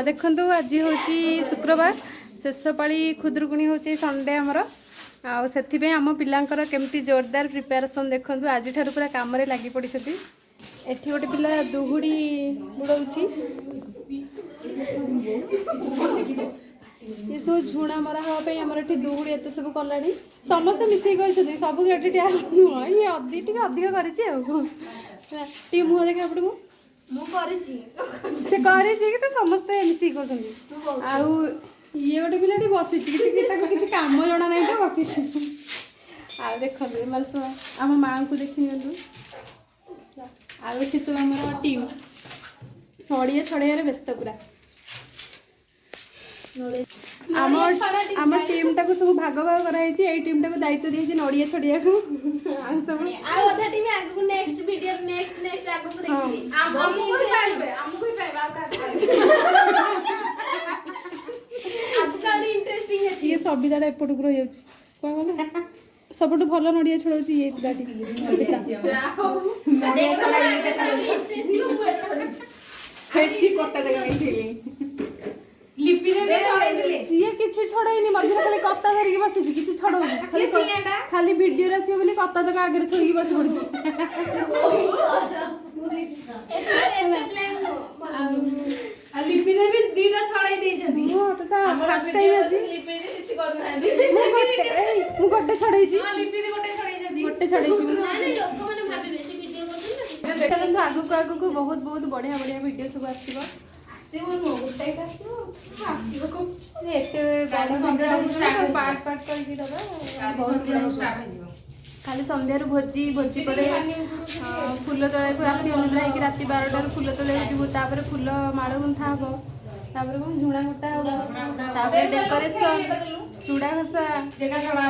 देखु आज हूँ शुक्रवार शेष पाली खुदुरुकुणी हूँ संडे आमर आम पिलांकर केमती जोरदार प्रिपेरेसन देखु आज पूरा काम लगी पड़ी एठी गोटे पिला दुहुड़ी बुड़ाऊँगी ये सब झुणा मरा हाँपाई आमर ये दुहुड़ी एत सब कला समस्ते मिसई कर सब क्रेडिट नुह ये अधिक कर मुह देखा आपको से तो समस्ते मिसिक कर ये गोटे पिला बसी किसी कम जना ना तो बसी देखो आम माँ को देखी आठ सब आम टीम नड़िया छड़े व्यस्त पूरा आम टीम टाक सब भाग भाग कराई टीम टाक दायित्व दी नड़िया छड़िया को सब ये सबिता एपट को रही सब भल नड़िया छड़ाऊँ ये पिलाटी सीए किसी छड़ाई मझे खाली कत्ता धरिकी बसी किसी छड़ाऊनी खाली वीडियो आसो बोली कत्ता तक आगे थोड़ी बस पड़ी लिपि देवी दीटा छड़ाई देछथि फर्स्ट टाइम अछि मु गोटे छड़ाई छी लिपि दे गोटे छड़ाई जदी गोटे छड़ाई छी ना लोक माने भाबी बेसी वीडियो करछन आगु को बहुत बहुत बढ़िया बढ़िया वीडियो सब आसीबो खाली संध्यार भोजी भोजी पर फुल तोड़ा को राति अनिद्रा होगी राति 12टार फुल तोड़ा जीवु फुल माड़ गुंथा हम तापर कौन झुणा घटा हम डेकोरेशन चूड़ा घसा चेका छड़ा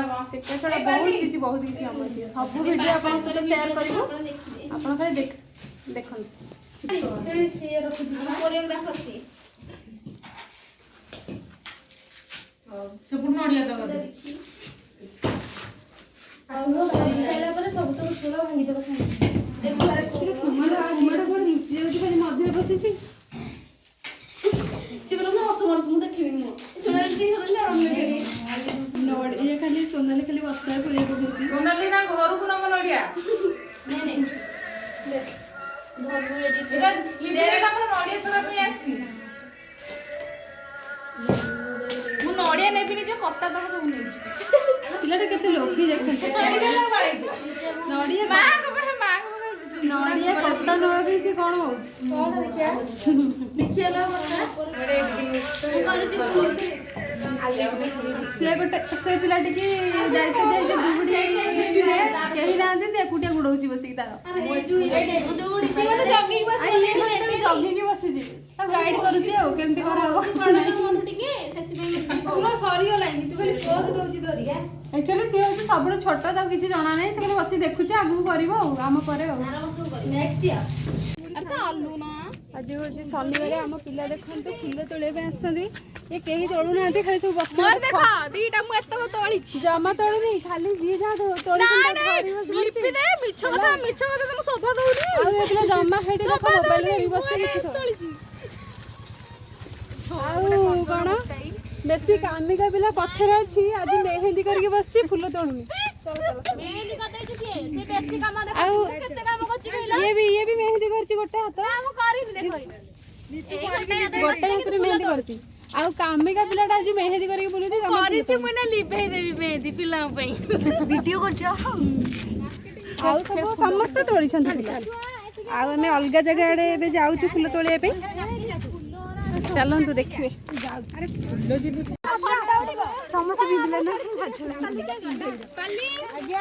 बहुत किसी हम अच्छे सब वीडियो आप शेयर करूँ आप खाली देखो मध्य बसी खाली सोनाली खाली बस्ता सोनाली घर को नम नड़िया नड़िया नेबी जो कत्ता तक सब नहीं पिलाटा केते लोभी देखते नड़िया नड़िया कत्ता न से कौन हो देखिए से गोटे से पिलाटी की दायित्व दिए दुहुड़ी कहीं ना से एकुटिया गुड़ाऊँ बस तार जगिकी बसी गाइड करुचे केमती एक्चुअली सी हूँ सब छोट तो किसी जना ना से बस देखुचे आगू कर आम पर आज हूँ शनिवार आम पिला देखते फुल तोड़े ये कहीं तोड़ू ना खाली सब बस जमा तोड़ी खाली जी जहाँ जमा मोबाइल बस कौन बेसी कामिका पिला पछरे अच्छी आज मेहंदी करके बस फुल तोड़ूनी ये भी मेहंदी करची गोटे हाथ गोटे हाथ मेहंदी करची आउ कामिका पिलाटा आज मेहंदी करके बुलुदी करिछि मुना लिभेई देबी मेहंदी पिला पई वीडियो करछ आउ सब समस्त तोड़ी छन पिला आउ हमें अलग जगह आड़े एबे जाउछु फुल तोड़े पे चलंतु देखिबे अरे फुल जिबु समस्त बिजले ना पल्ली आज्ञा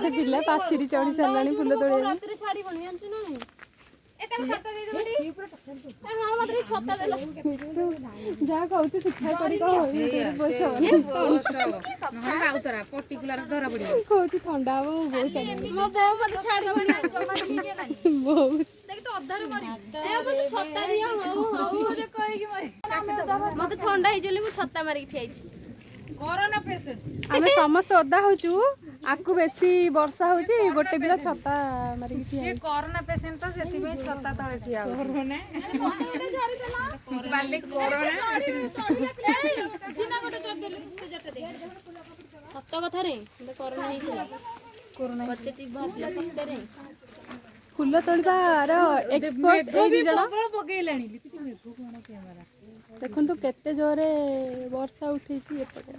पिला पाचेरी चढ़ी सारे फुल तोड़े ଯାହା କହୁଛୁ ଠିକ ଠାକ କରି କହୁଛି ଥଣ୍ଡା ହବ ମୋ ବୋଉ ମତେ ଛାଡିବନି ମତେ ଥଣ୍ଡା ହେଇଛି ମୁଁ ଛତା ମାରିକି ଠିଆ ହେଇଛି। ଆମେ ସମସ୍ତେ ଓଦା ହଉଛୁ ଆକୁ ବେଶୀ ବର୍ଷା ହଉଛି ଗୋଟେ ପିଲା ଛତା ମାରିକି ଠିଆ ହେଇଛି। କରୋନା ପେସେଣ୍ଟ ତ ସେଥିପାଇଁ ଛତା ତଳେ ଠିଆ ସତ କଥାରେ କରୋନା ହେଇଥିଲା ଫୁଲ ତୋଳିବାର ଏକ୍ସପର୍ଟ ଏଇ ଦି ଜଣ ପକେଇଲାଣି। ଦେଖନ୍ତୁ କେତେ ଜୋରେ ବର୍ଷା ଉଠେଇଛି ଏପଟେ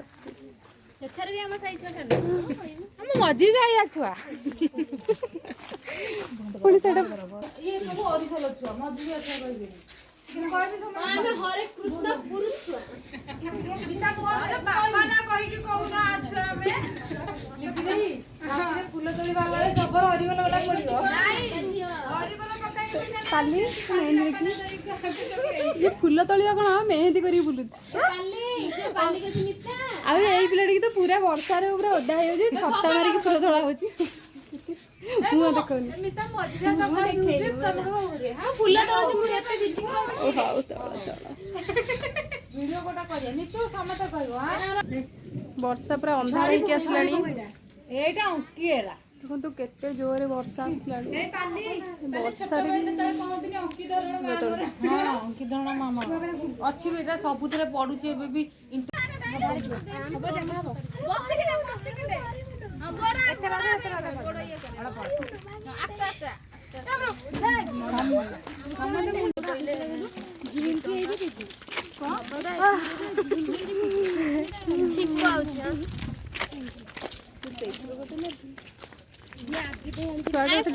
ସେଠାରେ ବି ଆମ ସାଇ ଛୁଆ ଆମ ମଝି ସାଇଆ ଛୁଆ ପୁଣି ସେଟା ଇଏ ସବୁ ଅରିସଲ ଛୁଆ ମଝିଆ ଛୁଆ କହିବେନି। ଆମେ ହରେ କୃଷ୍ଣ ପୁରୁଷ ଛୁଆ ବାପା ନା କହିକି କହୁନ ଆ ଛୁଆ ଆମେ ଲିପି ଦେଇ ଫୁଲ ତୋଳିବା ବେଳେ ଜବର ହରିବଲ ଗଲା ପଡିବ। କାଲି ଇଏ ଫୁଲ ତୋଳିବା କଣ ମେହେନ୍ଦି କରିକି ବୁଲୁଛି। ଆଉ ଏଇ ପିଲାଟିକି ତ ପୁରା ବର୍ଷାରେ ପୁରା ଓଦା ହେଇଯାଉଛି ଛତା ମାରିକି ଫୁଲ ତୋଳା ହଉଛି। ମୁଁ ଦେଖୁନି ବର୍ଷା ପୁରା ଅନ୍ଧାର ହେଇକି ଆସିଲାଣି। ଏଇଟା ଅଙ୍କିଏରା ଦେଖନ୍ତୁ କେତେ ଜୋରେ ବର୍ଷା ଆସିଲାଣି। ଅଙ୍କିଧରଣ ମାମା ଅଛି ବି ଏଟା ସବୁଥିରେ ପଡୁଛି ଏବେ ବି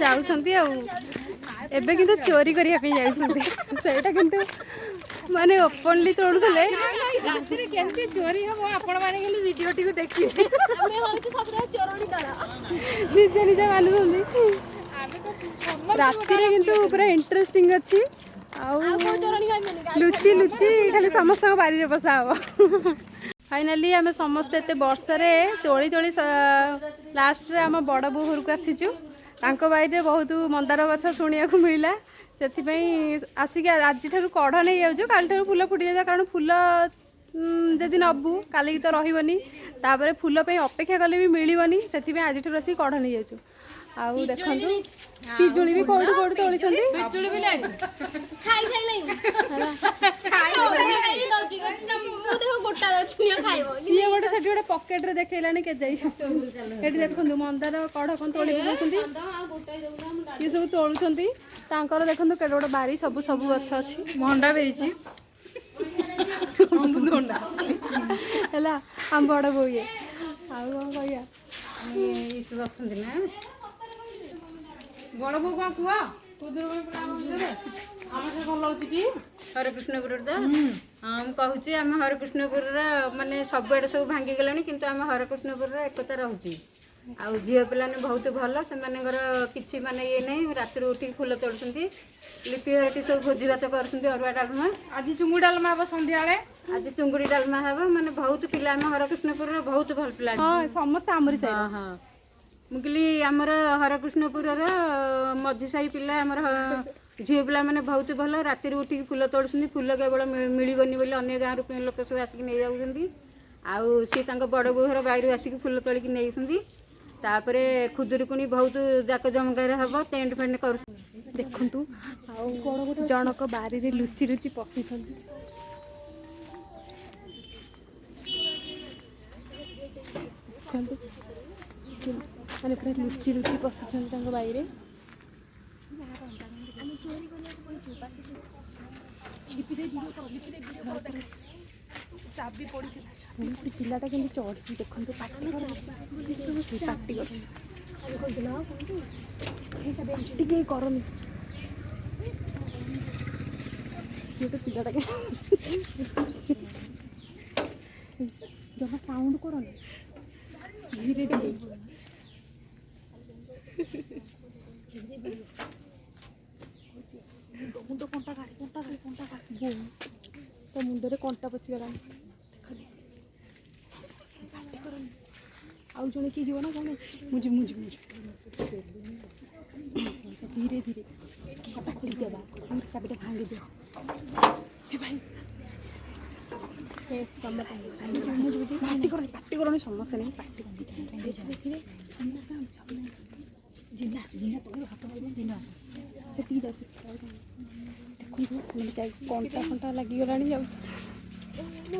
ଯାଉଛନ୍ତି ଆଉ ଏବେ କିନ୍ତୁ ଚୋରି କରିବା ପାଇଁ ଯାଉଛନ୍ତି ସେଇଟା କିନ୍ତୁ ମାନେ ଓପନଲି ତୋଳୁଥିଲେ। ରାତିରେ କେମିତି ଚୋରି ହବ ଆପଣ ମାନେ ଖାଲି ଭିଡିଓଟିକୁ ଦେଖିବେ। ନିଜେ ନିଜେ ମାନୁଛନ୍ତି ରାତିରେ କିନ୍ତୁ ପୁରା ଇଣ୍ଟରେଷ୍ଟିଂ ଅଛି। ଆଉ ଲୁଚି ଲୁଚି ଖାଲି ସମସ୍ତଙ୍କ ବାରିରେ ବସା ହବ। ଫାଇନାଲି ଆମେ ସମସ୍ତେ ଏତେ ବର୍ଷାରେ ତୋଳି ତୋଳି ଲାଷ୍ଟରେ ଆମ ବଡ଼ ବୋଉ ଘରକୁ ଆସିଛୁ। ତାଙ୍କ ବାଡ଼ିରେ ବହୁତ ମନ୍ଦାର ଗଛ ଶୁଣିବାକୁ ମିଳିଲା ସେଥିପାଇଁ ଆସିକି ଆଜିଠାରୁ କଢ଼ ନେଇଯାଉଛୁ। କାଲିଠାରୁ ଫୁଲ ଫୁଟିଯାଇଥାଏ କାରଣ ଫୁଲ ଯଦି ନବୁ କାଲିକି ତ ରହିବନି ତାପରେ ଫୁଲ ପାଇଁ ଅପେକ୍ଷା କଲେ ବି ମିଳିବନି ସେଥିପାଇଁ ଆଜିଠାରୁ ଆସିକି କଢ଼ ନେଇଯାଉଛୁ। ଆଉ ଦେଖନ୍ତୁ ପିଜୁଳି ବି କୋଉଠୁ କୋଉଠୁ ତୋଳିଛନ୍ତି। ସିଏ ଗୋଟେ ସେଠି ଗୋଟେ ପକେଟରେ ଦେଖେଇଲାଣି କେଜାଇ ସେଠି ଦେଖନ୍ତୁ ମନ୍ଦାର କଢ଼ କଣ ତୋଳି ପକାଉଛନ୍ତି। ଇଏ ସବୁ ତୋଳୁଛନ୍ତି ତାଙ୍କର ଦେଖନ୍ତୁ କେତେ ଗୋଟେ ବାରି ସବୁ ସବୁ ଗଛ ଅଛି। ମଣ୍ଡା ବି ହେଇଛି ହେଲା ଆମ ବଡ଼ ବୋଉ ଇଏ ଆଉ କଣ କହିବା ଅଛନ୍ତି ନା ବଡ଼ ବୋଉ କଣ କୁହ ଆମର ସେ ଭଲ ହଉଛି କି ହରେକୃଷ୍ଣପୁର ତ ହଁ ମୁଁ କହୁଛି ଆମ ହରେକୃଷ୍ଣପୁରର ମାନେ ସବୁଆଡ଼େ ସବୁ ଭାଙ୍ଗିଗଲାଣି କିନ୍ତୁ ଆମ ହରେକୃଷ୍ଣପୁରର ଏକତା ରହୁଛି। ଆଉ ଝିଅ ପିଲାମାନେ ବହୁତ ଭଲ ସେମାନଙ୍କର କିଛି ମାନେ ଇଏ ନାହିଁ ରାତିରୁ ଉଠିକି ଫୁଲ ତୋଳୁଛନ୍ତି। ଲିପି ଘରଟି ସବୁ ଭୋଜି ଭାତ କରୁଛନ୍ତି ଅରୁଆ ଡାଲମା। ଆଜି ଚୁଙ୍ଗୁଡ଼ି ଡାଲମା ହବ ସନ୍ଧ୍ୟାବେଳେ। ଆଜି ଚୁଙ୍ଗୁଡ଼ି ଡାଲମା ହବ ମାନେ ବହୁତ ପିଲା ଆମ ହରେକୃଷ୍ଣପୁରର ବହୁତ ଭଲ ପିଲା। ହଁ ସମସ୍ତେ ଆମରି ସାହି। ହଁ ହଁ ମୁଁ କହିଲି ଆମର ହରେକୃଷ୍ଣପୁରର ମଝି ସାହି ପିଲା ଆମର ଝିଅ ପିଲାମାନେ ବହୁତ ଭଲ ରାତିରୁ ଉଠିକି ଫୁଲ ତୋଳୁଛନ୍ତି। ଫୁଲ କେବଳ ମିଳିବନି ବୋଲି ଅନ୍ୟ ଗାଁରୁ ଲୋକ ସବୁ ଆସିକି ନେଇଯାଉଛନ୍ତି। ଆଉ ସିଏ ତାଙ୍କ ବଡ଼ ବୋଉ ଘର ବାଇରୁ ଆସିକି ଫୁଲ ତୋଳିକି ନେଇଛନ୍ତି। ତାପରେ ଖୁଦୁରୁକୁଣୀ ବହୁତ ଜାକଜମକରେ ହବ ଟେଣ୍ଟ ଫେଣ୍ଟ କରୁଛନ୍ତି। ଦେଖନ୍ତୁ ଆଉ ଜଣକ ବାରିରେ ଲୁଚି ଲୁଚି ପଶିଛନ୍ତି। ଦେଖନ୍ତୁ ମାନେ ପୁରା ଲୁଚି ଲୁଚି ପଶିଛନ୍ତି ତାଙ୍କ ବାଇରେ। ଚାବି ପଡ଼ିଥିଲା ସେ ପିଲାଟା କେମିତି ଚଢ଼ିଛି ଦେଖନ୍ତୁ ପାଟି ଟିକେ କରନି ସିଏ ତ ପିଲାଟା ଜମା ସାଉଣ୍ଡ କରନି ଧୀରେ ଧୀରେ ମୁଣ୍ଡ କଣ୍ଟା କାଢି ତ ମୁଣ୍ଡରେ କଣ୍ଟା ପଶିଗଲାଣି ଦେଖନି ଆଉ ଜଣେ କିଏ ଯିବ ନା କଣ ମୁଁ ଯିବି ଧୀରେ ଧୀରେ ଚାପା ଖୋଲିଦିଅ ବା ଚାବିଟା ଭାଙ୍ଗି ଦିଅ ଏ ଭାଇ ପାଟି କରନି ସମସ୍ତେ ନେଇ ପାଟି ଧୀରେ ଜିନା ତମର ହାତ ମାରିବ ଜିନା ସେତିକି ଯାଉ ଦେଖନ୍ତୁ ମାନେ ଯାଇ କଣ୍ଟା ଫଣ୍ଟା ଲାଗିଗଲାଣି ଯାଉଛି ମୋ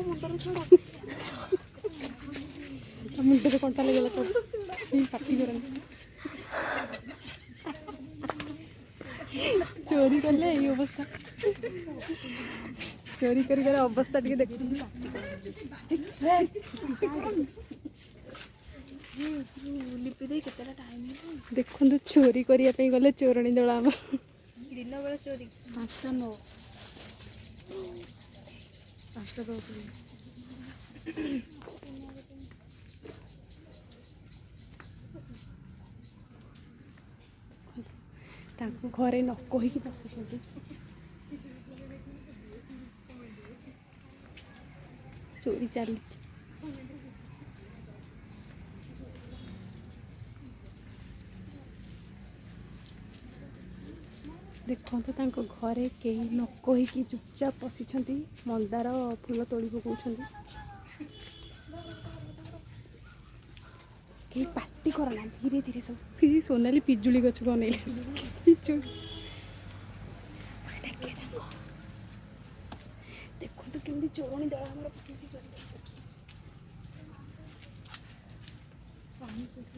ମୁଣ୍ଡରେ କଣ୍ଟା ଲାଗିଗଲା ତ ପାଟି କରନି ଚୋରି କଲେ ଏଇ ଅବସ୍ଥା ଚୋରି କରିବାର ଅବସ୍ଥା ଟିକେ ଦେଖନ୍ତୁ ଦେଖନ୍ତୁ ଚୋରି କରିବା ପାଇଁ ଗଲେ ଚୋରଣୀ ଦଳ ଆମର ଦିନ ବେଳେ ଚୋରି 5ଟା 9 ତାଙ୍କୁ ଘରେ ନ କହିକି ବସୁଛନ୍ତି ଚୋରି ଚାଲିଛି ଦେଖନ୍ତୁ ତାଙ୍କ ଘରେ କେହି ନ କହିକି ଚୁପଚାପ ବସିଛନ୍ତି ମନ୍ଦାର ଫୁଲ ତୋଳି ପକାଉଛନ୍ତି କେହି ପାଟି କରନା ଧୀରେ ଧୀରେ ସବୁ ସୋନାଲି ପିଜୁଳି ଗଛକୁ ଅନେଇଲେ ଦେଖନ୍ତୁ କେମିତି ଚୋରଣୀ ଦଳ ଆମର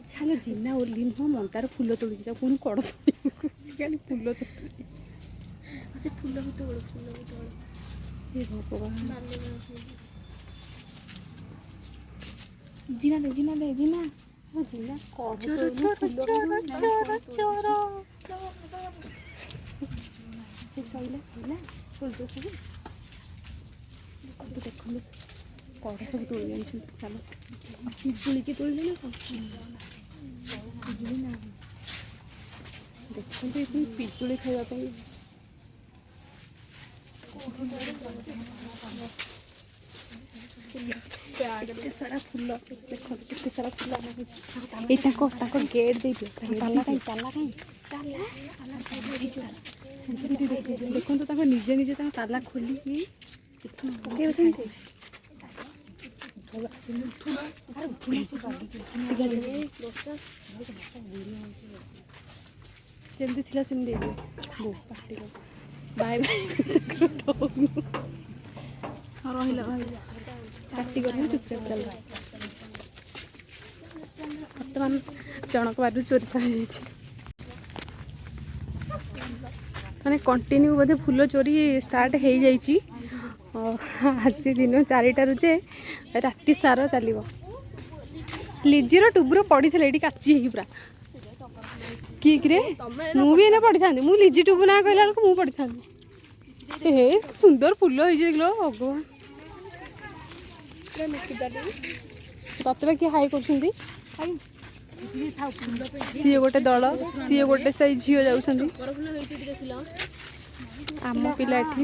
ଚାଲ ଜିନା ଓଲି ନୁହଁ ମନ୍ଦାର ଫୁଲ ତୋଳୁଛି ତା ପୁଣି କଡ଼ ଖାଲି ଫୁଲ ତୋଳୁଛି ସେ ଫୁଲ ବି ତୋଳ ହେ ଭଗବାନ ଜିନା ଦେ ଜିନା ଚୋର ସଇଲା ଦେଖନ୍ତୁ କଡ଼ ସବୁ ତୋଳି ଆଣିଛନ୍ତି ଚାଲ ପିଜୁଳିକି ତୋଳିଲେ ନା ପିଜୁଳି ନା ଦେଖନ୍ତୁ ଏଠି ପିଜୁଳି ଖାଇବା ପାଇଁ କେତେ ସାରା ଫୁଲ ଦେଖନ୍ତୁ କେତେ ସାରା ଫୁଲ ଏଇ ତାଙ୍କ ଗେଟ୍ ଦେଇଦିଅ ତାଲା କାହିଁ ଦେଖନ୍ତୁ ତାଙ୍କ ନିଜେ ତାଙ୍କ ତାଲା ଖୋଲିକି ପକେଇବ ସେମିତି ଯେମିତି ଥିଲା ସେମିତି ଦେଇଦିଅ ପାଟି ବାଇ ରହିଲା ପାଟି କରିବି ଚୁପଚାପ ଚାଲ ବର୍ତ୍ତମାନ ଜଣକ ବାରୁ ଚୋରି ଚାଲିଯାଇଛି ମାନେ କଣ୍ଟିନ୍ୟୁ ବୋଧେ ଫୁଲ ଚୋରି ଷ୍ଟାର୍ଟ ହେଇଯାଇଛି ଆଜି ଦିନ 4ଟାରୁ ଯେ ରାତି ସାରା ଚାଲିବ ଲିଜିର ଟୁବୁର ପଡ଼ିଥିଲା ଏଇଠି କାଚି ହେଇକି ପୁରା କିରେ ମୁଁ ବି ଏଇନା ପଡ଼ିଥାନ୍ତି ମୁଁ ଲିଜି ଟୁବୁ ନା କହିଲା ବେଳକୁ ମୁଁ ପଡ଼ିଥାନ୍ତି ହେ ସୁନ୍ଦର ଫୁଲ ହେଇଯାଇଥିଲ ଭଗବାନ ତତେ ବା କିଏ ହାଇ କରୁଛନ୍ତି ସିଏ ଗୋଟେ ଦଳ ସିଏ ଗୋଟେ ସେଇ ଝିଅ ଯାଉଛନ୍ତି ଆମ ପିଲା ଏଠି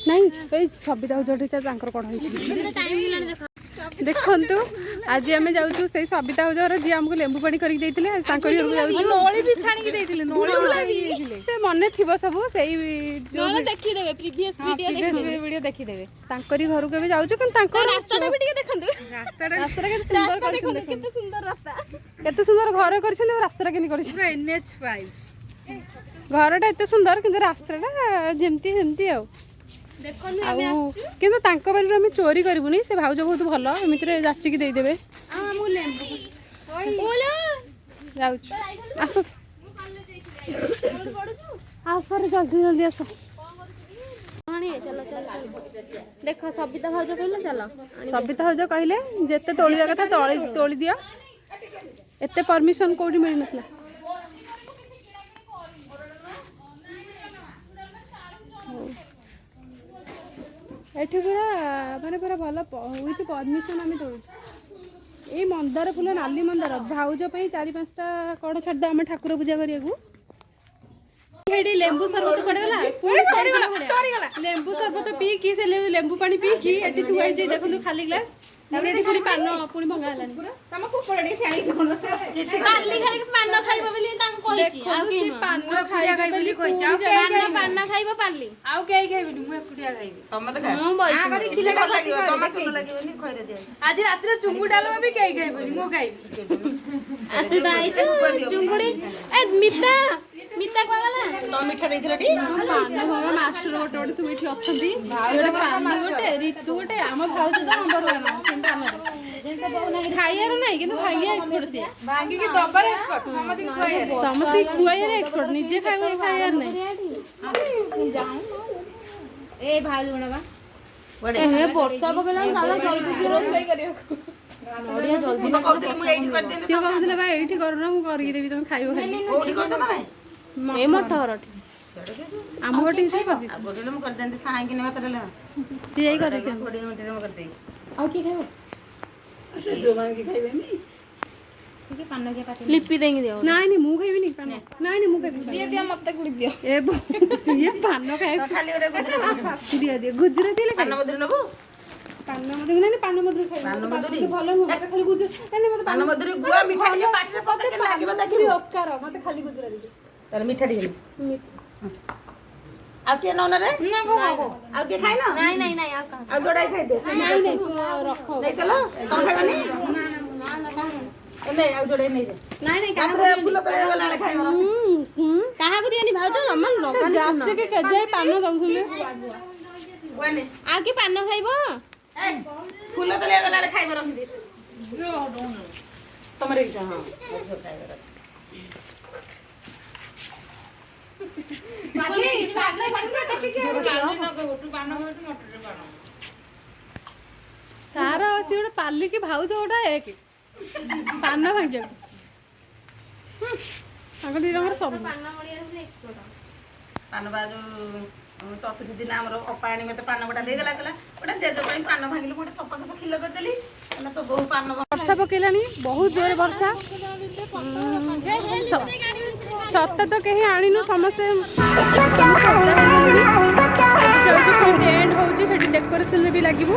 ନାଇଁ ଏଇ ସବିତା ହଉଚ ତାଙ୍କର କଣ ହେଇଛି ଦେଖନ୍ତୁ ଆଜି ଆମେ ଯାଉଛୁ ସେଇ ସବିତା ହଉଜର ଯିଏ ଆମକୁ ଲେମ୍ବୁ ପାଣି କରିକି ଦେଇଥିଲେ ତାଙ୍କରି ଘରକୁ ଯାଉଛୁ ନଳି ବି ଛାଣିକି ଦେଇଥିଲେ ସେ ମନେ ଥିବ ସବୁ ସେଇ ଦେଖିଦେବେ ପ୍ରିଭିୟସ୍ ଭିଡିଓ ଦେଖିଦେବେ ତାଙ୍କରି ଘରକୁ ଏବେ ଯାଉଛୁ କିନ୍ତୁ ତାଙ୍କ ରାସ୍ତାଟା ବି ଟିକେ ଦେଖନ୍ତୁ ରାସ୍ତାଟା କେତେ ସୁନ୍ଦର କରିଛନ୍ତି କେତେ ସୁନ୍ଦର ରାସ୍ତା କେତେ ସୁନ୍ଦର ଘର କରିଛନ୍ତି ରାସ୍ତାଟା କେମିତି କରିଛନ୍ତି NH5 ଘରଟା ଏତେ ସୁନ୍ଦର କିନ୍ତୁ ରାସ୍ତାଟା ଯେମିତି ସେମିତି ଆଉ ଆଉ କିନ୍ତୁ ତାଙ୍କ ବାରିରୁ ଆମେ ଚୋରି କରିବୁନି ସେ ଭାଉଜ ବହୁତ ଭଲ ଏମିତିରେ ଯାଚିକି ଦେଇଦେବେ ଯାଉଛୁ ଆସ ଜଲ୍ଦି ଆସ ଦେଖ ସବିତା ଭାଉଜ କହିଲେ ଚାଲ ସବିତା ଭାଉଜ କହିଲେ ଯେତେ ତୋଳିବା କଥା ତୋଳି ଦିଅ ଏତେ ପରମିଶନ କୋଉଠି ମିଳିନଥିଲା ଏଠି ପୁରା ମାନେ ପୁରା ଭଲ ୱିଥ୍ ପରମିଶନ ଆମେ ତୋଳୁଛୁ ଏଇ ମନ୍ଦାର ଫୁଲ ନାଲି ମନ୍ଦାର ଭାଉଜ ପାଇଁ 4-5ଟା କଡ଼ ଛାଡ଼ିଦେବା ଆମେ ଠାକୁର ପୂଜା କରିବାକୁ हेडी लेंबू सरबत पड़े गला पुणी सरीगला लेंबू सरबत पी की से लेंबू पानी पी की एटी ठुआई जे देखो खाली ग्लास तापर एटी पुणी पान पुणी भंगा हलानी तम को पड़े छाड़ी कोन काली खाली पान खाइबो बोली तांको कहिछि आउ के पान खाइबा बोली कहिछि पान खाइबो पाली आउ के खाइबे मु एकुटिया खाइबे समते खा हम बइछि आ करी किलो लागियो तमा चुन लागियोनी खइरे दे आज रात रे चुंगु डालवा भी के खाइबे मु खाइबे दाइछु चुंगुडी ए मिता मिता को गला तो मीठा देइथिलो टी पान भंगा मास्टर गोटे गोटे सब एठी अछंती गोटे पान गोटे ऋतु गोटे आम भाउज तो नंबर 1 सेम पान जेन तो बहु नाही खाइयार नहीं किंतु खाइया एक्सपर्ट से भांगी की दबर एक्सपर्ट समझ कोई समस्ते खुआइयार एक्सपर्ट निजे खाइयार नहीं ए भालु बनबा बड़े ए वर्षा बगला साला जल्दी रोसई करियो बढ़िया जल्दी तो कहउथिल मु एठी कर देनी सियो कहउतले भाई एठी करना मु करी देबी तुम खाइबो खाली कोठी करछ ना भाई ए मठर आम गोटे से कर आ बोले मु कर देंती साई किने मत देला दी जाई कर दे थोड़ी मिनट में कर दे आउ की खाइबो जो मान के खाइबेनी ठीक पान के पाटी लिपि देंगे दियो नहीं नहीं मु खाइबी नहीं पान नहीं नहीं मु खाइबी दिए दिया मत कुड़ी दियो ए सिए पान खाइ तो खाली ओडे गुजराती दियो दियो गुजराती ले पान मधुर नबु पान मधुर नहीं पान मधुर खाइ पान मधुरी भलो मु मते खाली गुजराती नहीं मते पान मधुरी गुआ मीठा के पाटी रे पके के लागिबो खाली ओकार मते खाली गुजराती तर मीठा दी आ के नौना रे ना भो आ के खाइ ना नहीं नहीं नहीं आउ का आ गोडाई खाइ दे से नहीं नहीं रखो नहीं चलो तुम खाइबनी नहीं आ जोड़े नहीं नहीं नहीं कातरे फूल तले गला ले खाइबो काहा को दियनी भाउज मन लगा जापसे के कजाई पान दउथुले वने आउ की पान खाइबो ए फूल तले गला ले खाइबो रखि दे तमरे इच्छा हां खाइबो सारा asi गोटे पाली की भाउज गोटा एक पान भाग्य आगे दी रंगर सब पान बाजू चतुर्थी दिन हमर अपाणी मते पान गोटा दे देला कला गोटा जेजो पई पान भागिलो गोटे चपक से खिलो कर देली एना तो बहु पान वर्षा पकेलानी बहुत जोर वर्षा छता तो कहीं आनिनु समस्ते जाऊँ टेंट होची डेकोरेशन भी लगिबू